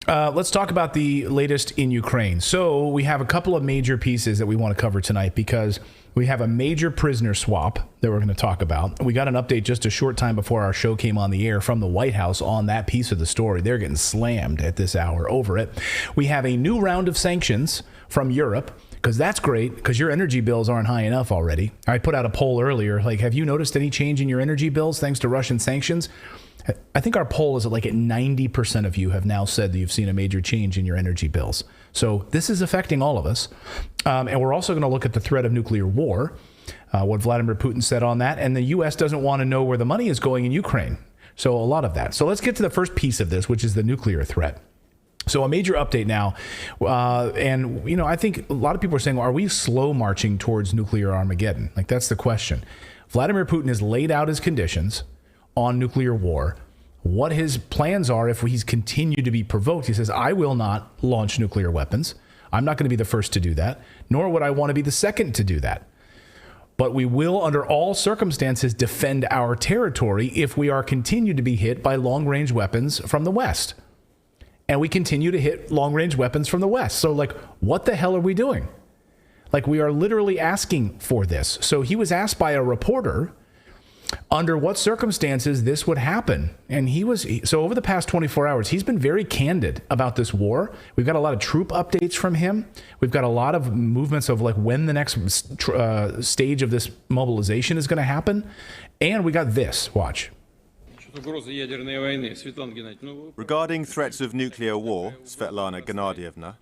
Let's talk about the latest in Ukraine. So we have a couple of major pieces that we want to cover tonight because we have a major prisoner swap that we're going to talk about. We got an update just a short time before our show came on the air from the White House on that piece of the story. They're getting slammed at this hour over it. We have a new round of sanctions from Europe, because that's great, because your energy bills aren't high enough already. I put out a poll earlier, like, have you noticed any change in your energy bills thanks to Russian sanctions? I think our poll is at 90% of you have now said that you've seen a major change in your energy bills. So this is affecting all of us. And we're also going to look at the threat of nuclear war, what Vladimir Putin said on that. And the U.S. doesn't want to know where the money is going in Ukraine. So a lot of that. So let's get to the first piece of this, which is the nuclear threat. So a major update now. And, I think a lot of people are saying, well, are we slow marching towards nuclear Armageddon? Like, that's the question. Vladimir Putin has laid out his conditions on nuclear war, what his plans are if he's continued to be provoked. He says, I will not launch nuclear weapons. I'm not going to be the first to do that, nor would I want to be the second to do that. But we will, under all circumstances, defend our territory if we are continued to be hit by long-range weapons from the West. And we continue to hit long-range weapons from the West. So, what the hell are we doing? We are literally asking for this. So he was asked by a reporter under what circumstances this would happen. And so over the past 24 hours, he's been very candid about this war. We've got a lot of troop updates from him. We've got a lot of movements of when the next stage of this mobilization is going to happen. And we got this. Watch. Regarding threats of nuclear war, Svetlana Gennadievna,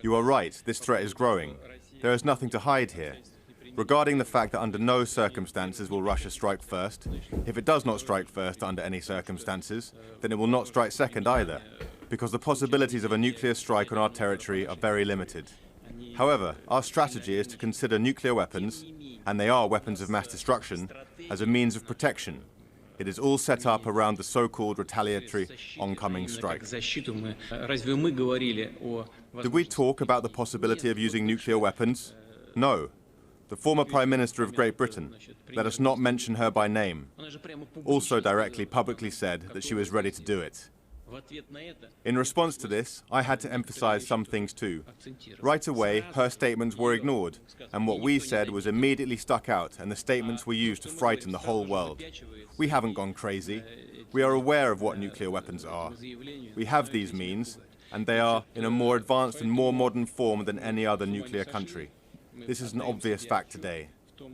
you are right, this threat is growing. There is nothing to hide here. Regarding the fact that under no circumstances will Russia strike first, if it does not strike first under any circumstances, then it will not strike second either, because the possibilities of a nuclear strike on our territory are very limited. However, our strategy is to consider nuclear weapons, and they are weapons of mass destruction, as a means of protection. It is all set up around the so-called retaliatory oncoming strike. Did we talk about the possibility of using nuclear weapons? No. The former Prime Minister of Great Britain, let us not mention her by name, also directly publicly said that she was ready to do it. In response to this, I had to emphasize some things too. Right away, her statements were ignored, and what we said was immediately stuck out, and the statements were used to frighten the whole world. We haven't gone crazy. We are aware of what nuclear weapons are. We have these means, and they are in a more advanced and more modern form than any other nuclear country. This is an obvious fact today,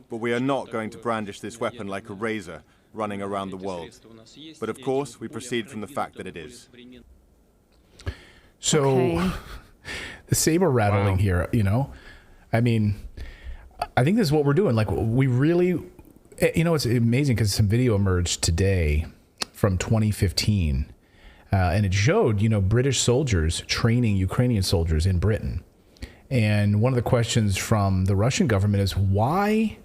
but we are not going to brandish this weapon like a razor running around the world. But of course, we proceed from the fact that it is. So, Okay. The saber rattling here, I mean, I think this is what we're doing. We really, it's amazing because some video emerged today from 2015, and it showed, British soldiers training Ukrainian soldiers in Britain. And one of the questions from the Russian government is why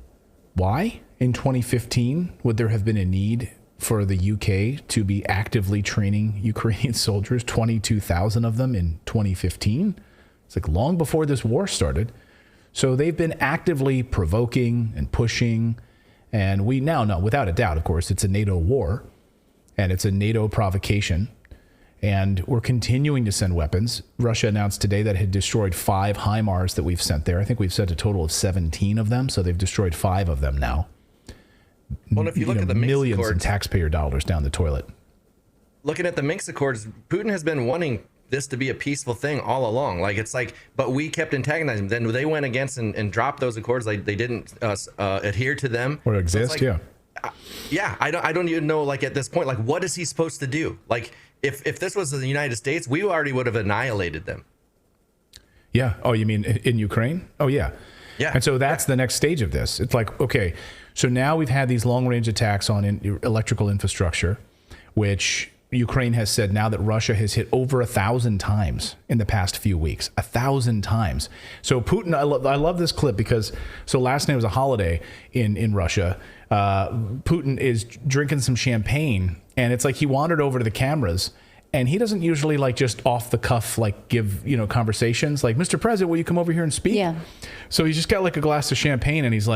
in 2015 would there have been a need for the UK to be actively training Ukrainian soldiers, 22,000 of them in 2015? It's long before this war started. So they've been actively provoking and pushing. And we now know, without a doubt, of course, it's a NATO war and it's a NATO provocation. And we're continuing to send weapons. Russia announced today that it had destroyed 5 HIMARS that we've sent there. I think we've sent a total of 17 of them. So they've destroyed 5 of them now. Well, if you look at the Minsk millions in Accords, taxpayer dollars down the toilet. looking at the Minsk Accords, Putin has been wanting this to be a peaceful thing all along. But we kept antagonizing them. Then they went against and dropped those accords. They didn't adhere to them. Or exist, yeah. I don't even know, at this point, what is he supposed to do? If this was the United States, we already would have annihilated them. Yeah. Oh, you mean in Ukraine? Oh, yeah. Yeah. And so that's the next stage of this. It's okay, so now we've had these long-range attacks on electrical infrastructure, which Ukraine has said now that Russia has hit over 1,000 times in the past few weeks. 1,000 times. So Putin, I love this clip because, last night was a holiday in Russia. Putin is drinking some champagne, and it's he wandered over to the cameras, and he doesn't usually just off the cuff give conversations Mr. President, will you come over here and speak? Yeah. So he's just got a glass of champagne, and he's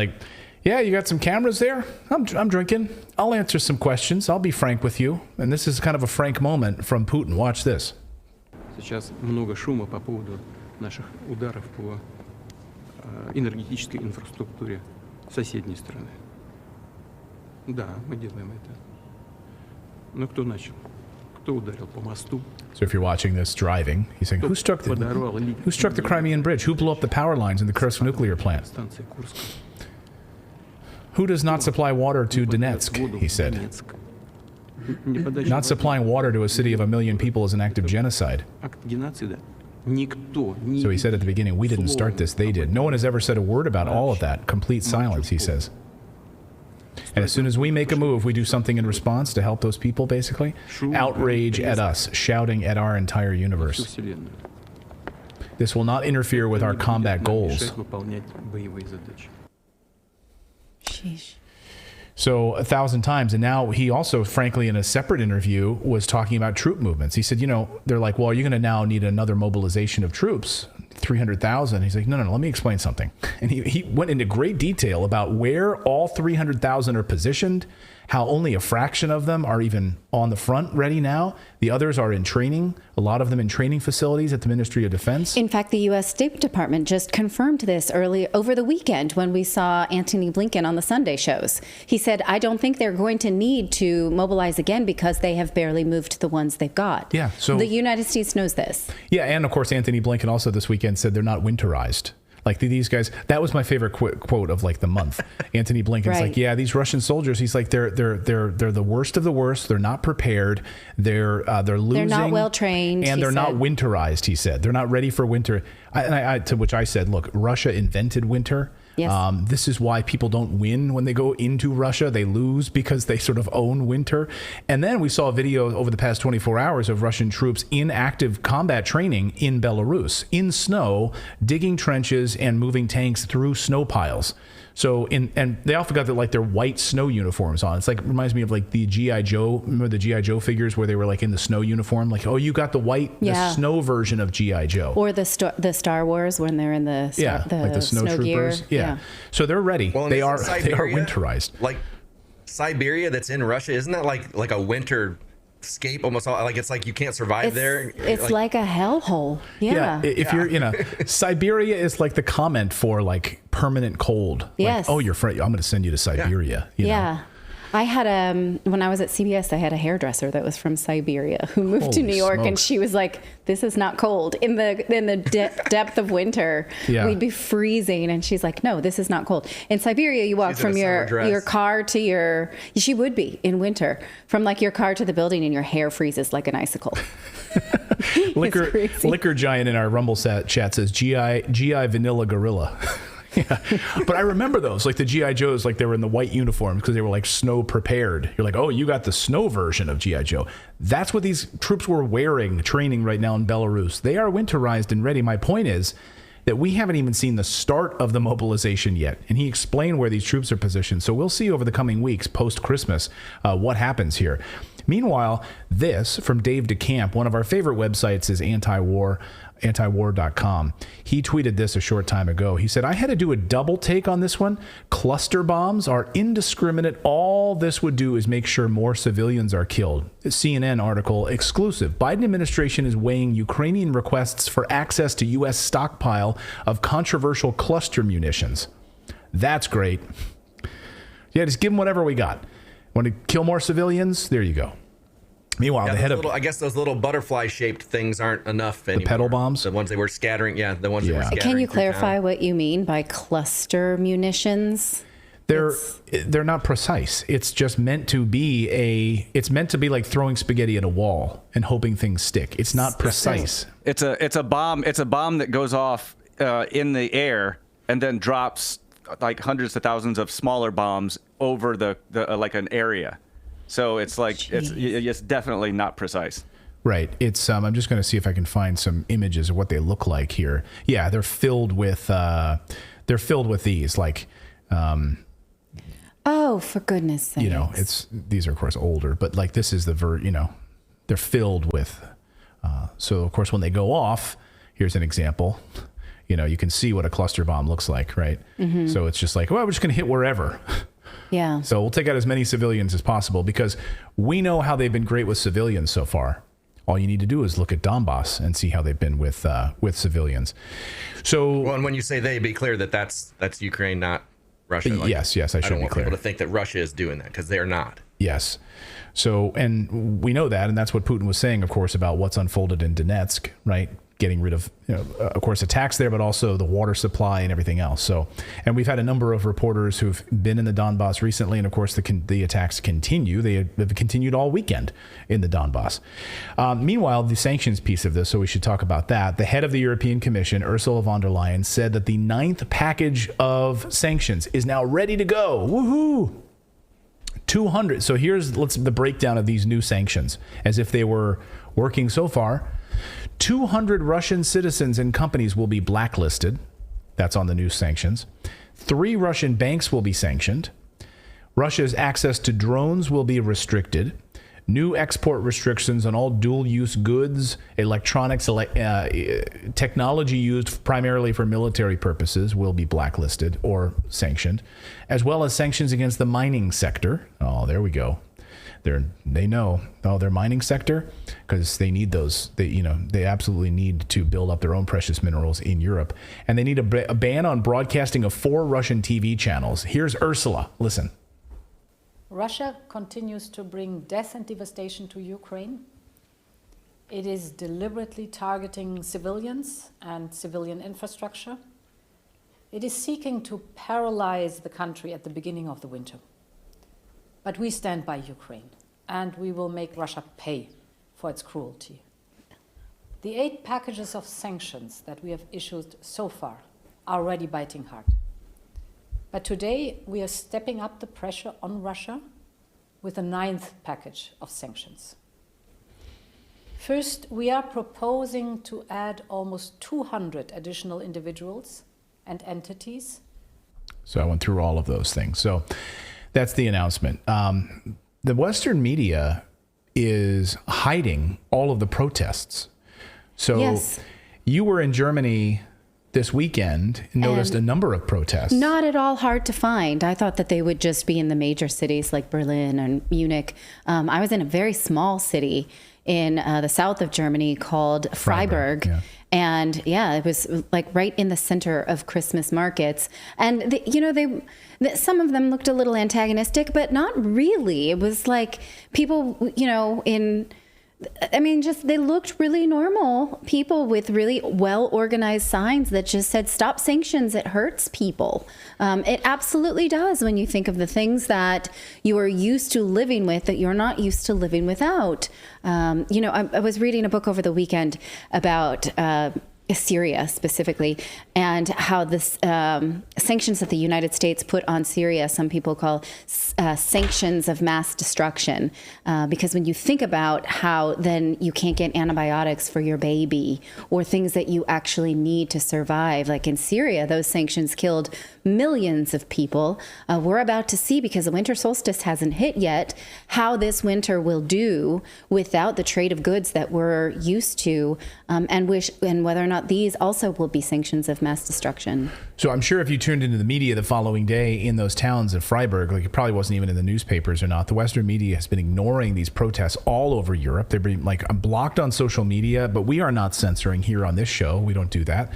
yeah, you got some cameras there? I'm drinking. I'll answer some questions. I'll be frank with you. And this is kind of a frank moment from Putin. Watch this. Сейчас много шума по поводу наших ударов по энергетической инфраструктуре соседней страны. Да, мы делаем это. Но кто начал? Кто ударил по мосту? So if you're watching this driving, he's saying, who struck the Crimean Bridge? Who blew up the power lines in the Kursk nuclear plant? Станция Курская. Who does not supply water to Donetsk? He said. Not supplying water to a city of 1 million people is an act of genocide. Акт геноцида. Никто, ни So he said at the beginning, we didn't start this, they did. No one has ever said a word about all of that. Complete silence, he says. And as soon as we make a move, we do something in response to help those people, basically. Outrage at us, shouting at our entire всю universe. Вселенную. This will not interfere with our combat goals. Мешает выполнять боевые задачи. Sheesh. So 1,000 times. And now he also, frankly, in a separate interview, was talking about troop movements. He said, you know, they're like, well, you're going to now need another mobilization of troops, 300,000. He's like, no, let me explain something. And he went into great detail about where all 300,000 are positioned, how only a fraction of them are even on the front ready now. The others are in training, a lot of them in training facilities at the Ministry of Defense. In fact, the U.S. State Department just confirmed this early over the weekend when we saw Antony Blinken on the Sunday shows. He said, I don't think they're going to need to mobilize again because they have barely moved the ones they've got. Yeah, so the United States knows this. Yeah, and of course, Antony Blinken also this weekend said they're not winterized. Like these guys, that was my favorite quote of like the month. Antony Blinken's Right. like, yeah, these Russian soldiers. He's like, they're the worst of the worst. They're not prepared. They're losing. They're not well trained, and he they're not said. Winterized. He said they're not ready for winter. To which I said, look, Russia invented winter. Yes. This is why people don't win when they go into Russia. They lose because they sort of own winter. And then we saw a video over the past 24 hours of Russian troops in active combat training in Belarus, in snow, digging trenches and moving tanks through snow piles. So and they all forgot that like their white snow uniforms on. It's like reminds me of like the G.I. Joe. Remember the G.I. Joe figures where they were like in the snow uniform? Like, oh, you got the white, Yeah. the snow version of G.I. Joe. Or the Star Wars when they're in the like the snow troopers. gear. Yeah. So they're ready. Well, they isn't are Siberia, winterized. Like Siberia that's in Russia, isn't that like a winter scape almost all, like it's like you can't survive there? It's like a hellhole. Yeah. If you're, Siberia is like the comment for like permanent cold. Yes. Like, oh, you're afraid. I'm going to send you to Siberia. You know? Yeah. I had when I was at CBS, I had a hairdresser that was from Siberia who moved to Holy New York, and smokes. she was like, "This is not cold in the depth of winter. Yeah. We'd be freezing." And she's like, "No, this is not cold. In Siberia, you walk She's in from a summer dress. your car to your. She would be in winter from like your car to the building, and your hair freezes like an icicle." Liquor Giant in our Rumble chat says GI Vanilla Gorilla. Yeah. But I remember those, like the G.I. Joes, like they were in the white uniforms because they were like snow prepared. You're like, oh, you got the snow version of G.I. Joe. That's what these troops were wearing, training right now in Belarus. They are winterized and ready. My point is that we haven't even seen the start of the mobilization yet. And he explained where these troops are positioned. So we'll see over the coming weeks, post-Christmas, what happens here. Meanwhile, this from Dave DeCamp, one of our favorite websites is antiwar.com. He tweeted this a short time ago. He said, I had to do a double take on this one. Cluster bombs are indiscriminate. All this would do is make sure more civilians are killed. CNN article exclusive. Biden administration is weighing Ukrainian requests for access to U.S. stockpile of controversial cluster munitions. That's great. Yeah, just give them whatever we got. Want to kill more civilians? There you go. Meanwhile, Yeah, the head of... I guess those little butterfly-shaped things aren't enough anymore. pedal bombs? The ones they were scattering. Yeah, the ones that were scattering. Can you through clarify town. what you mean by cluster munitions? They're not precise. It's just meant to be like throwing spaghetti at a wall and hoping things stick. It's not precise. It's a bomb. It's a bomb that goes off in the air and then drops like hundreds of thousands of smaller bombs over the like an area. So it's like it's definitely not precise. Right. It's I'm just going to see if I can find some images of what they look like here. Yeah, they're filled with these like. Oh, for goodness sake! These are of course older, but like this is they're filled with. So of course when they go off, here's an example. You can see what a cluster bomb looks like, right? Mm-hmm. So it's just like, well, we're just going to hit wherever. Yeah. So we'll take out as many civilians as possible because we know how they've been great with civilians so far. all you need to do is look at Donbass and see how they've been with civilians. So, well, and when you say they, be clear that that's Ukraine, not Russia. Like, yes, I should be clear. I don't want people to think that Russia is doing that, because they're not. Yes. So, and we know that, and that's what Putin was saying, of course, about what's unfolded in Donetsk, right? Getting rid of, of course, attacks there, but also the water supply and everything else. So, and we've had a number of reporters who've been in the Donbass recently, and of course, the attacks continue. They have continued all weekend in the Donbass. Meanwhile, the sanctions piece of this, so we should talk about that. The head of the European Commission, Ursula von der Leyen, said that the 9th package of sanctions is now ready to go. Woohoo! 200. So here's the breakdown of these new sanctions, as if they were working so far. 200 Russian citizens and companies will be blacklisted. That's on the new sanctions. 3 Russian banks will be sanctioned. Russia's access to drones will be restricted. New export restrictions on all dual-use goods, electronics, technology used primarily for military purposes will be blacklisted or sanctioned, as well as sanctions against the mining sector. Oh, there we go. They know, their mining sector, because they need those. They absolutely need to build up their own precious minerals in Europe, and they need a ban on broadcasting of 4 Russian TV channels. Here's Ursula. Listen. Russia continues to bring death and devastation to Ukraine. It is deliberately targeting civilians and civilian infrastructure. It is seeking to paralyze the country at the beginning of the winter. But we stand by Ukraine, and we will make Russia pay for its cruelty. The 8 packages of sanctions that we have issued so far are already biting hard. But today, we are stepping up the pressure on Russia with a 9th package of sanctions. First, we are proposing to add almost 200 additional individuals and entities. So I went through all of those things. So that's the announcement. The Western media is hiding all of the protests. So yes. You were in Germany this weekend, noticed a number of protests. Not at all hard to find. I thought that they would just be in the major cities like Berlin and Munich. I was in a very small city in the south of Germany called Freiburg. Yeah. And yeah, it was like right in the center of Christmas markets. And, some of them looked a little antagonistic, but not really. It was like people, they looked really normal people with really well-organized signs that just said, stop sanctions, it hurts people. It absolutely does when you think of the things that you are used to living with that you're not used to living without. I was reading a book over the weekend about Syria specifically, and how this sanctions that the United States put on Syria, some people call sanctions of mass destruction, because when you think about how then you can't get antibiotics for your baby or things that you actually need to survive, like in Syria, those sanctions killed millions of people. We're about to see, because the winter solstice hasn't hit yet, how this winter will do without the trade of goods that we're used to, and whether or not these also will be sanctions of mass destruction. So I'm sure if you tuned into the media the following day in those towns in Freiburg, like it probably wasn't even in the newspapers or not, the Western media has been ignoring these protests all over Europe. They're being blocked on social media, but we are not censoring here on this show. We don't do that.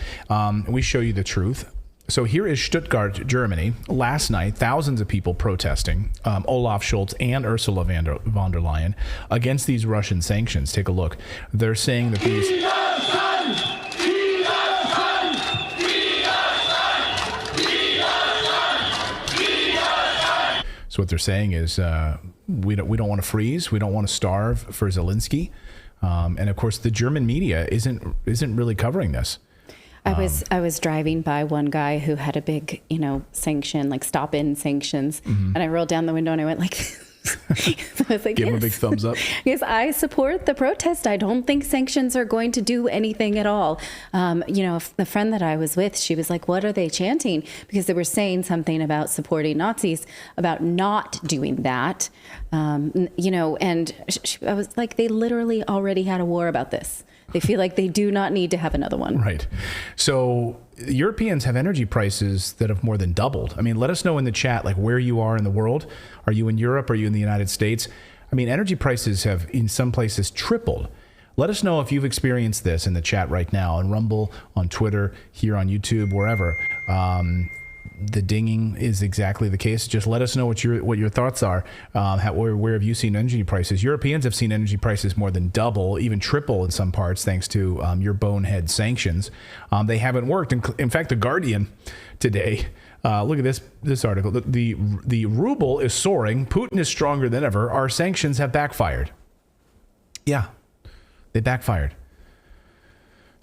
We show you the truth. So here is Stuttgart, Germany. Last night, thousands of people protesting, Olaf Scholz and Ursula von der Leyen, against these Russian sanctions. Take a look. They're saying that these... So what they're saying is we don't want to freeze. We don't want to starve for Zelensky. And of course, the German media isn't really covering this. I was driving by one guy who had a big, sanction, like stop-in sanctions. Mm-hmm. And I rolled down the window and I went like, I was like, give him a big thumbs up. Yes, I support the protest. I don't think sanctions are going to do anything at all. The friend that I was with, she was like, what are they chanting? Because they were saying something about supporting Nazis, about not doing that. And I was like, they literally already had a war about this. They feel like they do not need to have another one. Right. So Europeans have energy prices that have more than doubled. I mean, let us know in the chat, like where you are in the world. Are you in Europe? Are you in the United States? I mean, energy prices have in some places tripled. Let us know if you've experienced this in the chat right now on Rumble, on Twitter, here on YouTube, wherever. The dinging is exactly the case. Just let us know what your thoughts are. Where have you seen energy prices? Europeans have seen energy prices more than double, even triple in some parts, thanks to your bonehead sanctions. They haven't worked. In fact, The Guardian today, look at this article. The ruble is soaring. Putin is stronger than ever. Our sanctions have backfired. Yeah, they backfired.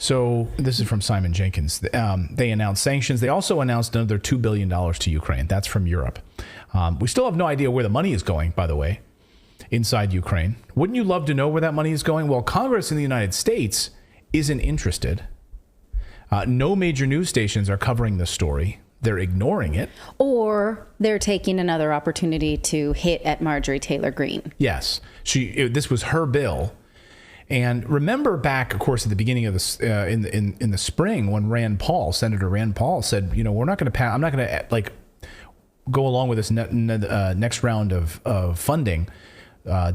So this is from Simon Jenkins. They announced sanctions. They also announced another $2 billion to Ukraine. That's from Europe. We still have no idea where the money is going, by the way, inside Ukraine. Wouldn't you love to know where that money is going? Well, Congress in the United States isn't interested. No major news stations are covering the story. They're ignoring it. Or they're taking another opportunity to hit at Marjorie Taylor Greene. Yes. This was her bill. And remember back, of course, at the beginning of this, in the spring, when Senator Rand Paul said, we're not going to I'm not going to go along with this next round of funding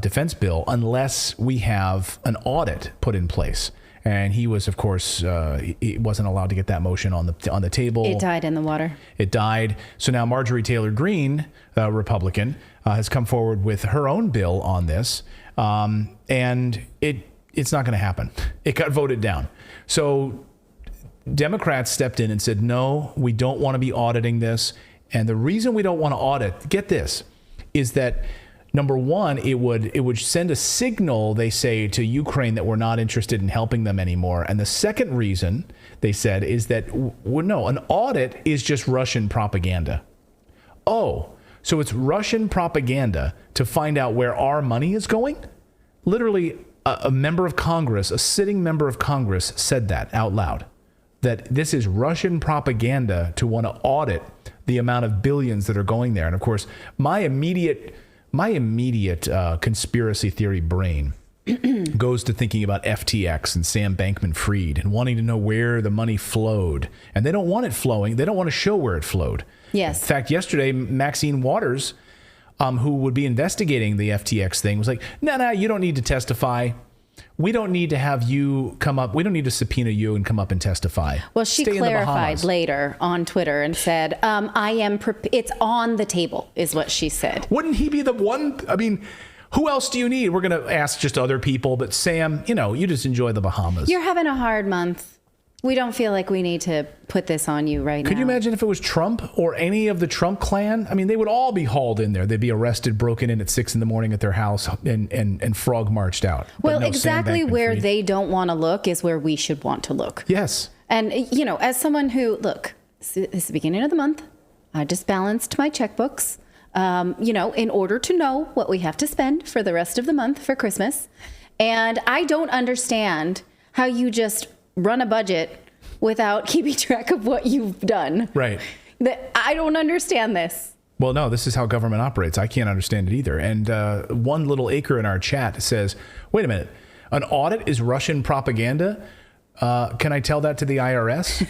defense bill unless we have an audit put in place. And he was, of course, he wasn't allowed to get that motion on the table. It died in the water. It died. So now Marjorie Taylor Greene, Republican, has come forward with her own bill on this, and it's not going to happen. It got voted down. So Democrats stepped in and said, no, we don't want to be auditing this. And the reason we don't want to audit, get this, is that number one, it would send a signal, they say, to Ukraine that we're not interested in helping them anymore. And the second reason, they said, is that, no, an audit is just Russian propaganda. Oh, so it's Russian propaganda to find out where our money is going? Literally, a member of Congress, a sitting member of Congress said that out loud, that this is Russian propaganda to want to audit the amount of billions that are going there. And of course, my immediate conspiracy theory brain goes to thinking about FTX and Sam Bankman-Fried and wanting to know where the money flowed. And they don't want it flowing. They don't want to show where it flowed. Yes. In fact, yesterday, Maxine Waters, who would be investigating the FTX thing, was like, no, you don't need to testify. We don't need to have you come up. We don't need to subpoena you and come up and testify. Well, she clarified later on Twitter and said, it's on the table, is what she said. Wouldn't he be the one? I mean, who else do you need? We're going to ask just other people. But Sam, you just enjoy the Bahamas. You're having a hard month. We don't feel like we need to put this on you right now. Could you imagine if it was Trump or any of the Trump clan? I mean, they would all be hauled in there. They'd be arrested, broken in at 6 a.m. at their house, and frog marched out. Well, exactly where they don't want to look is where we should want to look. Yes. And, as someone who, look, this is the beginning of the month. I just balanced my checkbooks, in order to know what we have to spend for the rest of the month for Christmas. And I don't understand how you just run a budget without keeping track of what you've done. Right. I don't understand this. Well, no, this is how government operates. I can't understand it either. And one little acre in our chat says, wait a minute, an audit is Russian propaganda? Can I tell that to the IRS?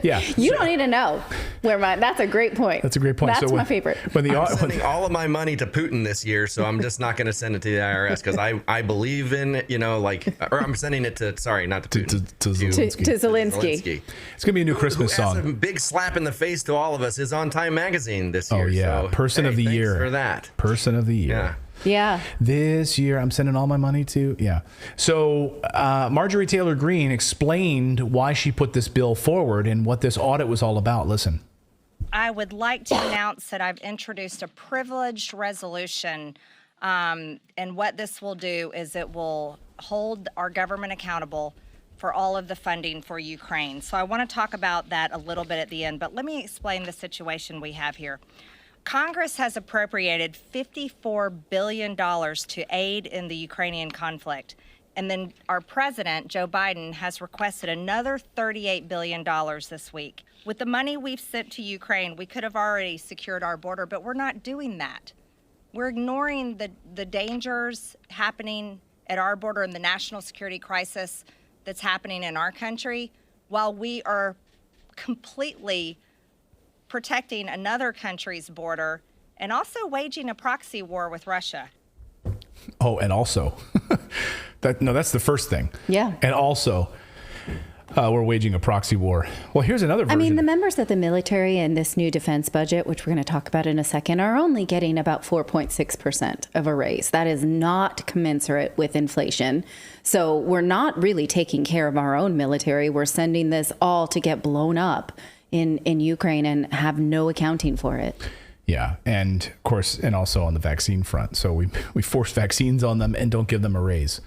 Yeah. You don't need to know that's a great point. That's a great point. That's my favorite. I'm sending all of my money to Putin this year, so I'm just not going to send it to the IRS because I believe in, or I'm sending it to Putin. To Zelensky. To Zelensky. It's going to be a new Christmas song. A big slap in the face to all of us is on Time Magazine this year. Oh, yeah. So, Person of the year. Thanks for that. Person of the year. Yeah. Yeah. This year, I'm sending all my money to. Yeah. So Marjorie Taylor Greene explained why she put this bill forward and what this audit was all about. Listen. I would like to announce that I've introduced a privileged resolution. And what this will do is it will hold our government accountable for all of the funding for Ukraine. So I want to talk about that a little bit at the end, but let me explain the situation we have here. Congress has appropriated $54 billion to aid in the Ukrainian conflict. And then our president, Joe Biden, has requested another $38 billion this week. With the money we've sent to Ukraine, we could have already secured our border, but we're not doing that. We're ignoring the dangers happening at our border and the national security crisis that's happening in our country while we are completely protecting another country's border and also waging a proxy war with Russia. Oh, and also, that's the first thing. Yeah. And also, we're waging a proxy war. Well, here's another version. I mean, the members of the military in this new defense budget, which we're going to talk about in a second, are only getting about 4.6% of a raise. That is not commensurate with inflation. So we're not really taking care of our own military. We're sending this all to get blown up in Ukraine and have no accounting for it. Yeah. And of course, and also on the vaccine front. So we force vaccines on them and don't give them a raise.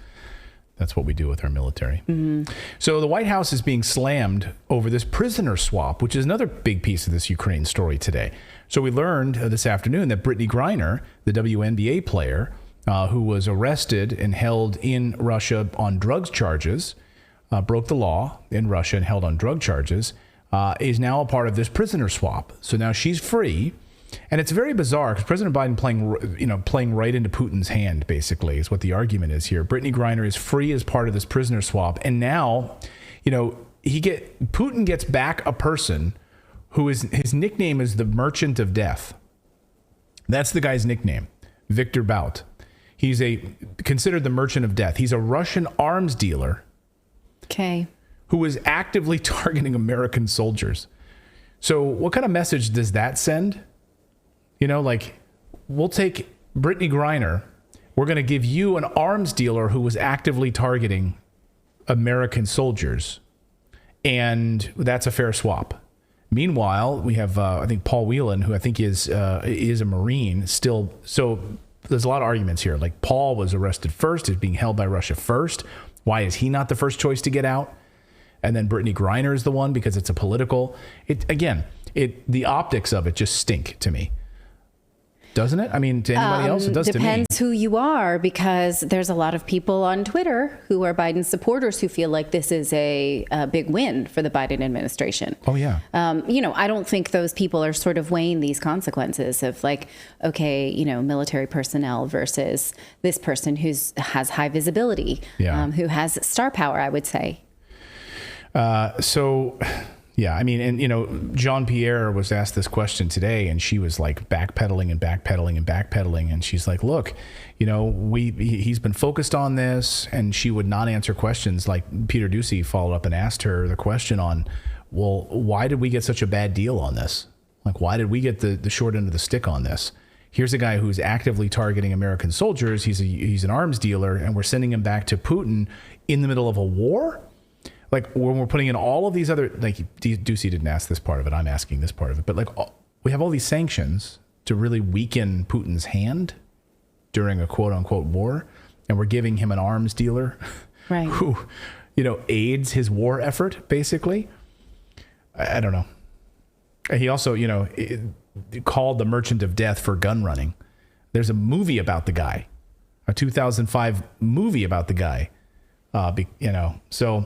That's what we do with our military. Mm-hmm. So the White House is being slammed over this prisoner swap, which is another big piece of this Ukraine story today. So we learned this afternoon that Brittany Griner, the WNBA player, who was arrested and held in Russia on drugs charges, broke the law in Russia and held on drug charges, is now a part of this prisoner swap. So now she's free. And it's very bizarre because President Biden playing right into Putin's hand, basically, is what the argument is here. Brittany Griner is free as part of this prisoner swap. And now, Putin gets back a person who his nickname is the Merchant of Death. That's the guy's nickname, Viktor Bout. He's considered the Merchant of Death. He's a Russian arms dealer. Okay. Who is actively targeting American soldiers. So what kind of message does that send? We'll take Brittany Griner. We're going to give you an arms dealer who was actively targeting American soldiers. And that's a fair swap. Meanwhile, we have, I think, Paul Whelan, who I think is a Marine still. So there's a lot of arguments here. Like, Paul was arrested first, is being held by Russia first. Why is he not the first choice to get out? And then Brittany Griner is the one because it's a political. The optics of it just stink to me. Doesn't it? I mean, to anybody else, it does to me. Depends who you are, because there's a lot of people on Twitter who are Biden supporters who feel like this is a big win for the Biden administration. Oh, yeah. I don't think those people are sort of weighing these consequences of military personnel versus this person who has high visibility, who has star power, I would say. Yeah, I mean, and, Jean-Pierre was asked this question today, and she was like backpedaling and backpedaling and backpedaling. And she's like, look, he's been focused on this, and she would not answer questions. Like, Peter Doocy followed up and asked her the question on, well, why did we get such a bad deal on this? Like, why did we get the short end of the stick on this? Here's a guy who's actively targeting American soldiers. He's an arms dealer, and we're sending him back to Putin in the middle of a war? Like, when we're putting in all of these other, like, Doocy didn't ask this part of it. I'm asking this part of it. But, we have all these sanctions to really weaken Putin's hand during a quote-unquote war. And we're giving him an arms dealer right. who, aids his war effort, basically. I don't know. He also, called the Merchant of Death for gun running. There's a movie about the guy, a 2005 movie about the guy, so...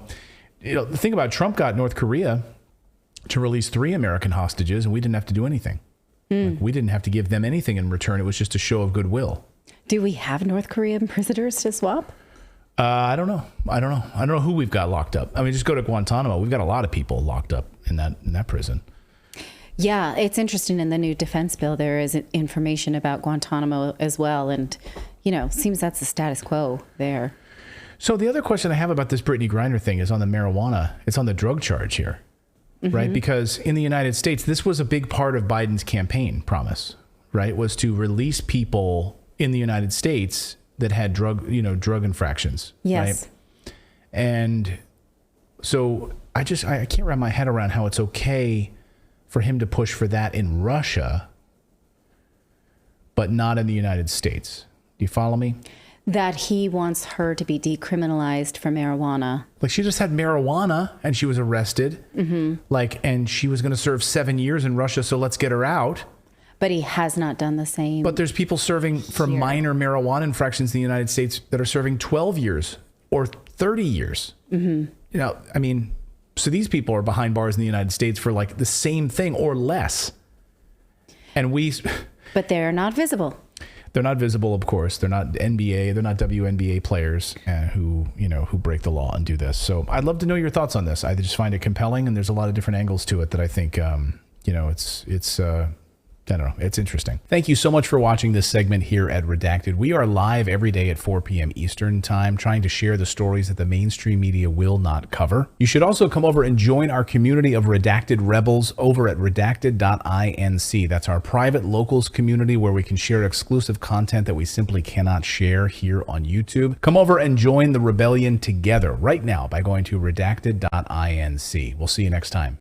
the thing about Trump got North Korea to release 3 American hostages, and we didn't have to do anything. We didn't have to give them anything in return. It was just a show of goodwill. Do we have North Korean prisoners to swap? I don't know. I don't know who we've got locked up. I mean, just go to Guantanamo. We've got a lot of people locked up in that prison. Yeah, it's interesting. In the new defense bill, there is information about Guantanamo as well. And, seems that's the status quo there. So the other question I have about this Brittany Griner thing is on the marijuana. It's on the drug charge here, right? Because in the United States, this was a big part of Biden's campaign promise, right? Was to release people in the United States that had drug infractions. Yes. Right? And so I can't wrap my head around how it's okay for him to push for that in Russia, but not in the United States. Do you follow me? That he wants her to be decriminalized for marijuana. Like, she just had marijuana and she was arrested. And she was going to serve 7 years in Russia, so let's get her out. But he has not done the same. But there's people serving for minor marijuana infractions in the United States that are serving 12 years or 30 years. So these people are behind bars in the United States for like the same thing or less. But they're not visible. They're not visible, of course. They're not NBA. They're not WNBA players who break the law and do this. So I'd love to know your thoughts on this. I just find it compelling, and there's a lot of different angles to it that I think, I don't know. It's interesting. Thank you so much for watching this segment here at Redacted. We are live every day at 4 p.m. Eastern Time, trying to share the stories that the mainstream media will not cover. You should also come over and join our community of Redacted Rebels over at redacted.inc. That's our private locals community where we can share exclusive content that we simply cannot share here on YouTube. Come over and join the rebellion together right now by going to redacted.inc. We'll see you next time.